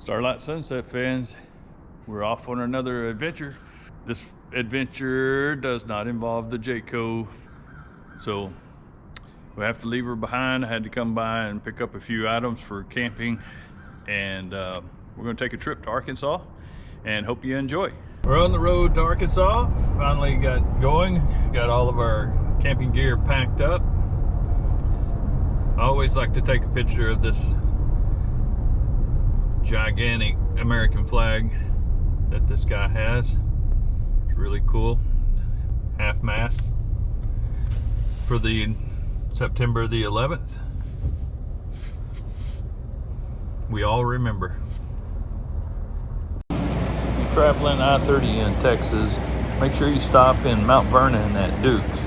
Starlight Sunset fans, we're off on another adventure. This adventure does not involve the Jayco, so we have to leave her behind. I had to come by and pick up a few items for camping, and we're going to take a trip to Arkansas and hope you enjoy. We're on the road to Arkansas. Finally got going, got all of our camping gear packed up. I always like to take a picture of this gigantic American flag that this guy has. It's really cool. Half mast for the September the 11th. We all remember. If you're traveling I-30 in Texas, make sure you stop in Mount Vernon at Duke's.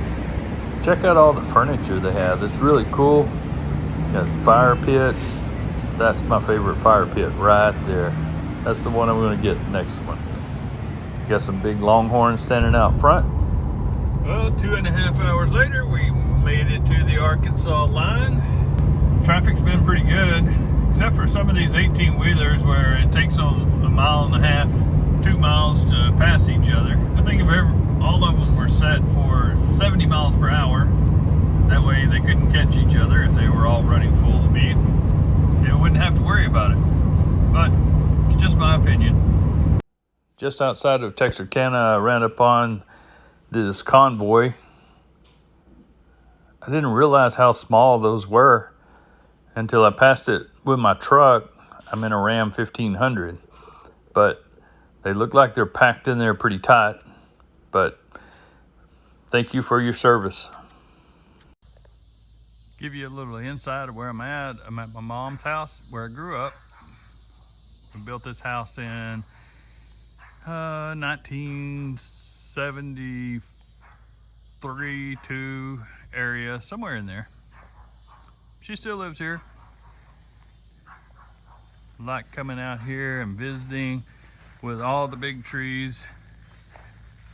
Check out all the furniture they have. It's really cool. Got fire pits. That's my favorite fire pit right there. That's the one I'm going to get next one. Got some big longhorns standing out front. Well, 2.5 hours later, we made it to the Arkansas line. Traffic's been pretty good, except for some of these 18-wheelers where it takes them 1.5 miles, 2 miles to pass each other. I think all of them were set for 70 miles per hour. That way they couldn't catch each other if they were all running full speed. You wouldn't have to worry about it, but it's just my opinion. Just outside of Texarkana, I ran upon this Convoy. I didn't realize how small those were until I passed it with my truck. I'm in a Ram 1500, but they look like they're packed in there pretty tight. But thank you for your service. Give you a little insight of where I'm at. I'm at my mom's house where I grew up. We built this house in 1973, 2 area, somewhere in there. She still lives here. I like coming out here and visiting with all the big trees.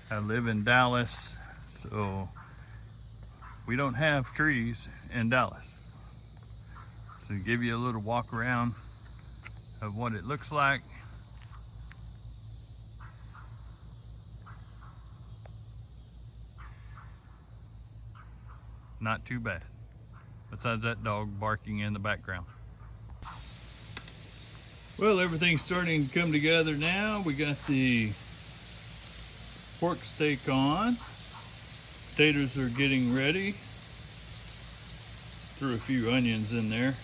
I live in Dallas, so we don't have trees in Dallas. So to give you a little walk around of what it looks like. Not too bad, besides that dog barking in the background. Well, everything's starting to come together now. We got the pork steak on. Potatoes are getting ready. Threw a few onions in there.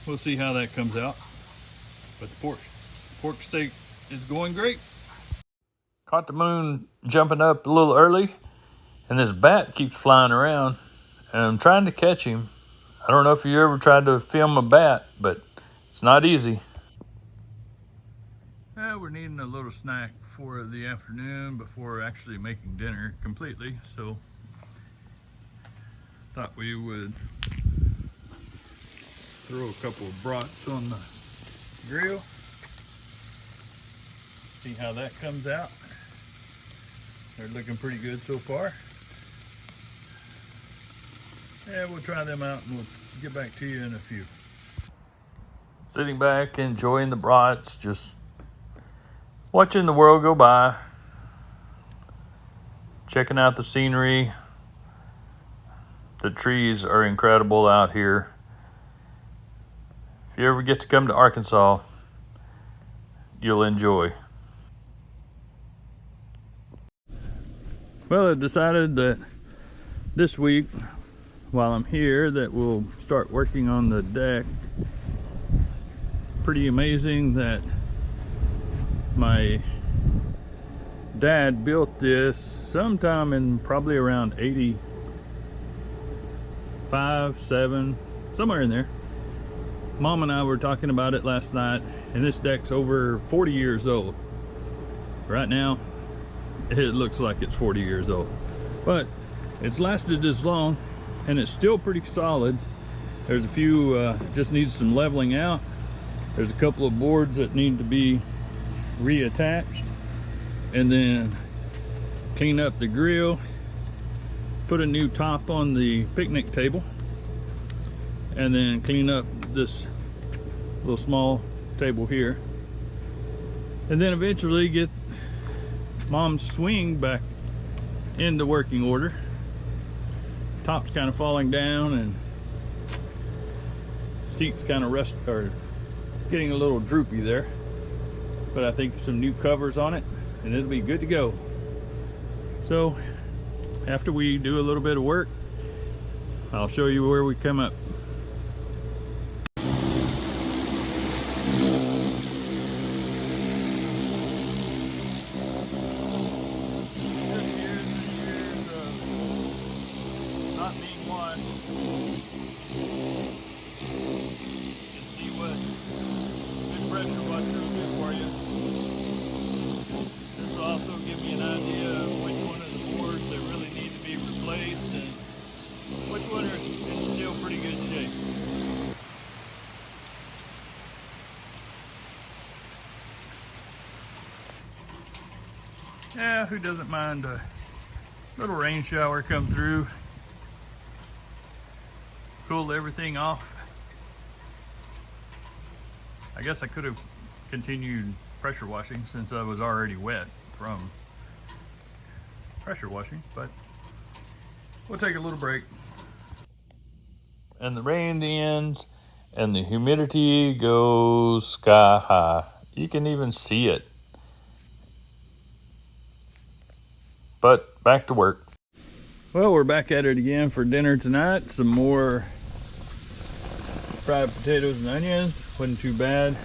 We'll see how that comes out. But the pork steak is going great. Caught the moon jumping up a little early, and this bat keeps flying around, and I'm trying to catch him. I don't know if you ever tried to film a bat, but it's not easy. We're needing a little snack for the afternoon before actually making dinner completely, so thought we would throw a couple of brats on the grill. See how that comes out. They're looking pretty good so far. Yeah, we'll try them out and we'll get back to you in a few. Sitting back, enjoying the brats, just watching the world go by, checking out the scenery. The trees are incredible out here. If you ever get to come to Arkansas, you'll enjoy. Well, I decided that this week, while I'm here, that we'll start working on the deck. Pretty amazing that my dad built this sometime in probably around 85, 7, somewhere in there. Mom and I were talking about it last night, and this deck's over 40 years old. Right now, it looks like it's 40 years old. But it's lasted this long, and it's still pretty solid. There's a few, just needs some leveling out. There's a couple of boards that need to be reattached, and then clean up the grill, put a new top on the picnic table, and then clean up this little small table here. And then eventually get Mom's swing back into working order. Top's kind of falling down and seat's kind of getting a little droopy there. But I think some new covers on it and it'll be good to go. So after we do a little bit of work, I'll show you where we come up. Not being one, you can see what good pressure washer will do for you. This will also give me an idea of which one of the boards that really need to be replaced and which one are in still pretty good shape. Yeah, who doesn't mind a little rain shower come through? Cool everything off. I guess I could have continued pressure washing since I was already wet from pressure washing, but we'll take a little break. And the rain ends and the humidity goes sky high. You can even see it. But back to work. Well, we're back at it again for dinner tonight. Some more fried potatoes and onions. Wasn't too bad.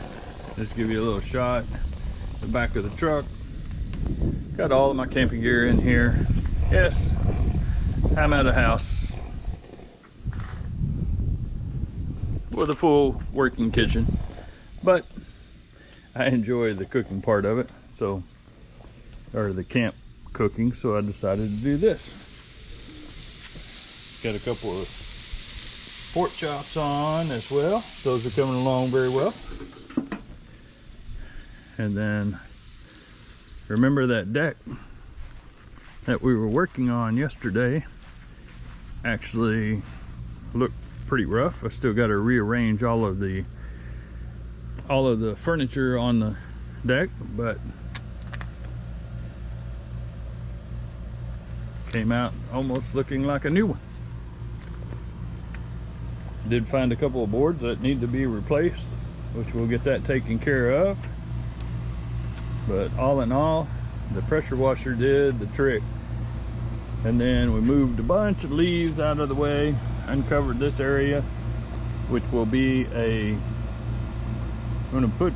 Just give you a little shot. The back of the truck. Got all of my camping gear in here. Yes, I'm at a house with a full working kitchen, but I enjoy the cooking part of it, or the camp cooking, so I decided to do this. Got a couple of pork chops on as well. Those are coming along very well. And then remember that deck that we were working on yesterday actually looked pretty rough. I still got to rearrange all of the furniture on the deck, but came out almost looking like a new one. Did find a couple of boards that need to be replaced, which we'll get that taken care of. But all in all, the pressure washer did the trick. And then we moved a bunch of leaves out of the way, uncovered this area, which will be I'm gonna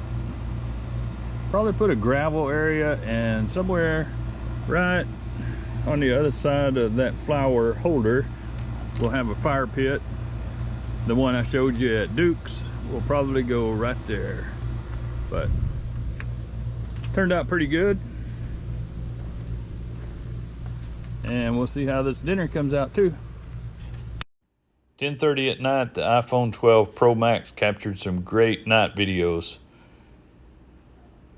probably put a gravel area, and somewhere right on the other side of that flower holder we'll have a fire pit. The one I showed you at Duke's will probably go right there, but turned out pretty good. And we'll see how this dinner comes out too. 10:30 at night, the iPhone 12 Pro Max captured some great night videos.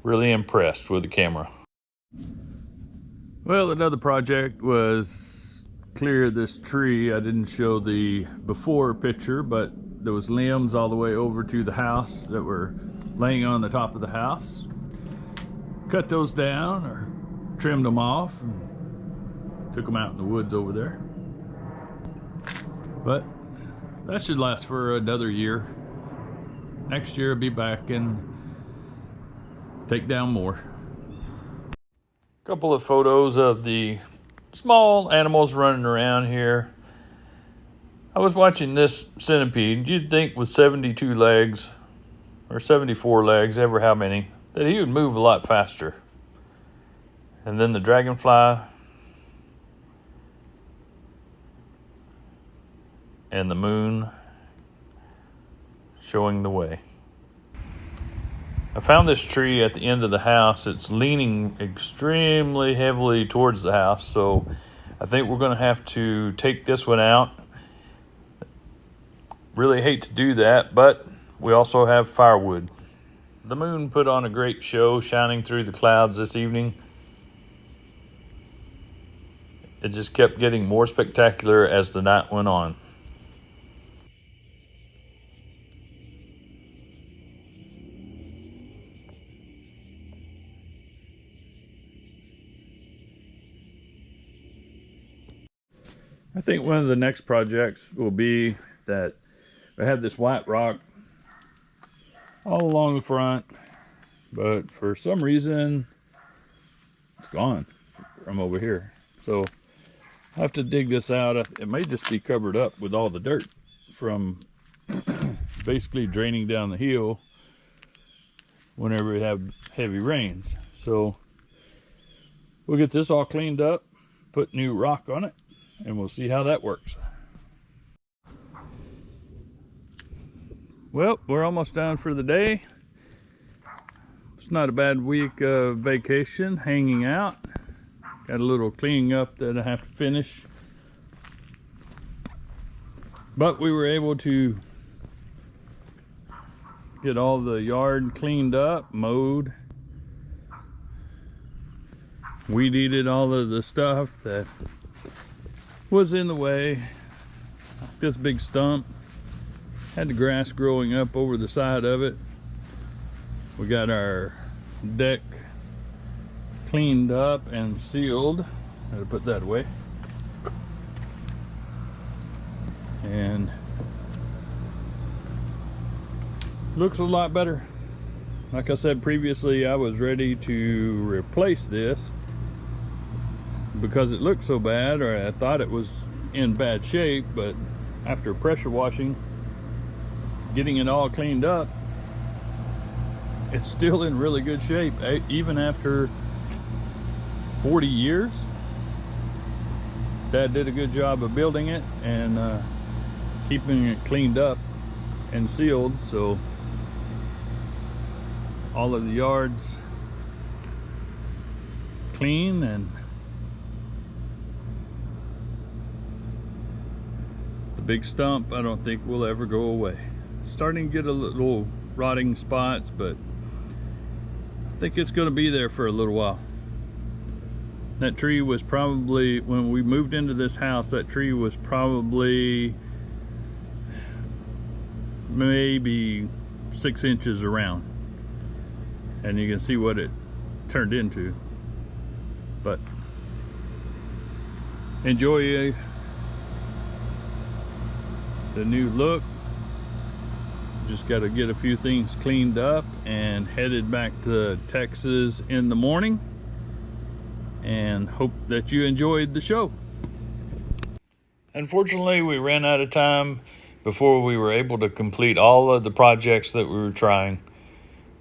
Really impressed with the camera. Well, another project was clear this tree. I didn't show the before picture, but there was limbs all the way over to the house that were laying on the top of the house. Cut those down or trimmed them off and took them out in the woods over there. But that should last for another year. Next year I'll be back and take down more. Couple of photos of the small animals running around here. I was watching this centipede. You'd think with 72 legs or 74 legs, ever how many, that he would move a lot faster. And then the dragonfly and the moon showing the way. I found this tree at the end of the house. It's leaning extremely heavily towards the house, so I think we're going to have to take this one out. Really hate to do that, but we also have firewood. The moon put on a great show, shining through the clouds this evening. It just kept getting more spectacular as the night went on. I think one of the next projects will be that I have this white rock all along the front, but for some reason it's gone from over here. So I have to dig this out. It may just be covered up with all the dirt from basically draining down the hill whenever we have heavy rains. So we'll get this all cleaned up, put new rock on it, and we'll see how that works. Well, we're almost done for the day. It's not a bad week of vacation, hanging out. Got a little cleaning up that I have to finish. But we were able to get all the yard cleaned up, mowed. Weed eated all of the stuff that was in the way. This big stump had the grass growing up over the side of it. We got our deck cleaned up and sealed. Had to put that away. And looks a lot better. Like I said previously, I was ready to replace this because it looked so bad, or I thought it was in bad shape, but after pressure washing, getting it all cleaned up, it's still in really good shape, even after 40 years. Dad did a good job of building it and keeping it cleaned up and sealed, so all of the yards clean, and the big stump I don't think will ever go away. Starting to get a little rotting spots, but I think it's going to be there for a little while. That tree was probably, when we moved into this house, that tree was probably maybe 6 inches around, and you can see what it turned into. But enjoy the new look. Just got to get a few things cleaned up and headed back to Texas in the morning, and hope that you enjoyed the show. Unfortunately, we ran out of time before we were able to complete all of the projects that we were trying,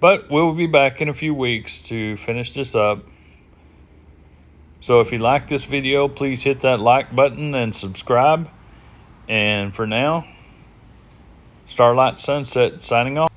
but we'll be back in a few weeks to finish this up. So if you like this video, please hit that like button and subscribe. And for now, Starlight Sunset signing off.